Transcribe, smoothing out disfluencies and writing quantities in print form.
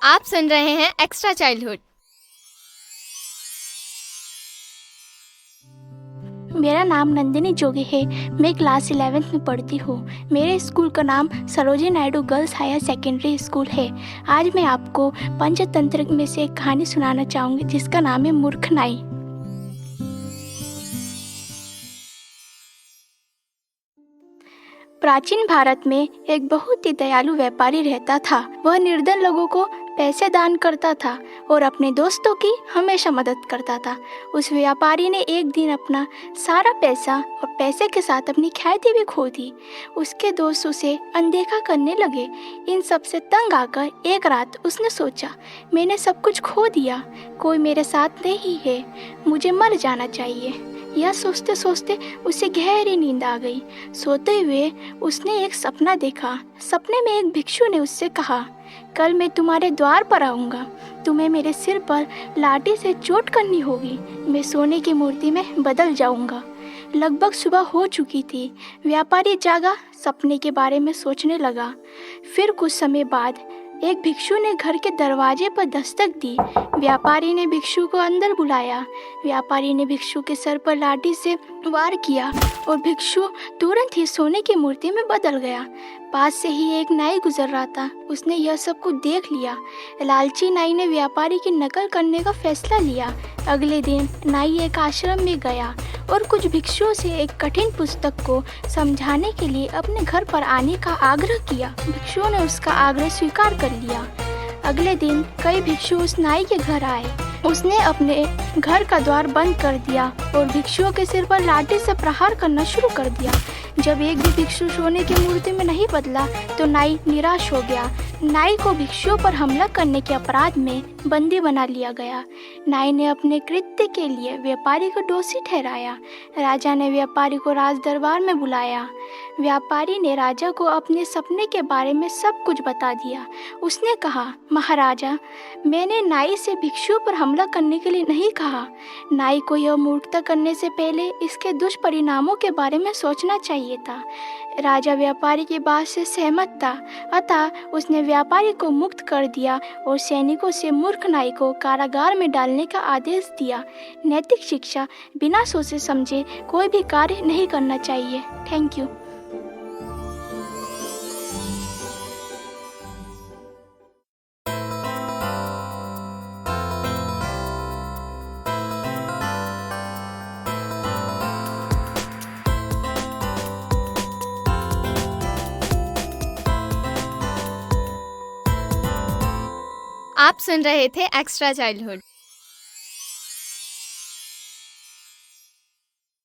आप सुन रहे हैं एक्स्ट्रा चाइल्डहुड। मेरा नाम नंदिनी जोगी है। मैं क्लास 11th में पढ़ती हूँ। मेरे स्कूल का नाम Sarojini Naidu girls higher secondary school है। आज मैं आपको पंचतंत्र में से एक कहानी सुनाना चाहूँगी जिसका नाम है मूर्ख नाई। प्राचीन भारत में एक बहुत ही दयालु व्यापारी रहता था। वह निर्धन लोगों को पैसे दान करता था और अपने दोस्तों की हमेशा मदद करता था। उस व्यापारी ने एक दिन अपना सारा पैसा और पैसे के साथ अपनी ख्याति भी खो दी। उसके दोस्त उसे अनदेखा करने लगे। इन सब से तंग आकर एक रात उसने सोचा, मैंने सब कुछ खो दिया, कोई मेरे साथ नहीं है, मुझे मर जाना चाहिए। यह सोचते सोचते उसे गहरी नींद आ गई। सोते हुए उसने एक सपना देखा। सपने में एक भिक्षु ने उससे कहा, कल मैं तुम्हारे द्वार पर आऊँगा, तुम्हें मेरे सिर पर लाठी से चोट करनी होगी, मैं सोने की मूर्ति में बदल जाऊँगा। लगभग सुबह हो चुकी थी। व्यापारी जागा, सपने के बारे में सोचने लगा। फिर कुछ समय बाद एक भिक्षु ने घर के दरवाजे पर दस्तक दी। व्यापारी ने भिक्षु को अंदर बुलाया। व्यापारी ने भिक्षु के सर पर लाठी से वार किया और भिक्षु तुरंत ही सोने की मूर्ति में बदल गया। पास से ही एक नाई गुजर रहा था। उसने यह सब कुछ देख लिया। लालची नाई ने व्यापारी की नकल करने का फैसला लिया। अगले दिन नाई एक आश्रम में गया और कुछ भिक्षुओं से एक कठिन पुस्तक को समझाने के लिए अपने घर पर आने का आग्रह किया। भिक्षुओं ने उसका आग्रह स्वीकार कर लिया। अगले दिन कई भिक्षु उस नाई के घर आए। उसने अपने घर का द्वार बंद कर दिया और भिक्षुओं के सिर पर लाठी से प्रहार करना शुरू कर दिया। जब एक भी भिक्षु सोने की मूर्ति में नहीं बदला तो नाई निराश हो गया। नाई को भिक्षुओं पर हमला करने के अपराध में बंदी बना लिया गया। नाई ने अपने कृत्य के लिए व्यापारी को दोषी ठहराया। राजा ने व्यापारी को राज दरबार में बुलाया। व्यापारी ने राजा को अपने सपने के बारे में सब कुछ बता दिया। उसने कहा, महाराजा, मैंने नाई से भिक्षुओं पर हमला करने के लिए नहीं कहा। नाई को यह मूर्खता करने से पहले इसके दुष्परिणामों के बारे में सोचना चाहिए था। राजा व्यापारी की बात से सहमत था, अतः उसने व्यापारी को मुक्त कर दिया और सैनिकों से मूर्ख नाई को कारागार में डालने का आदेश दिया। नैतिक शिक्षा, बिना सोचे समझे कोई भी कार्य नहीं करना चाहिए। Thank you. आप सुन रहे थे एक्स्ट्रा चाइल्डहुड।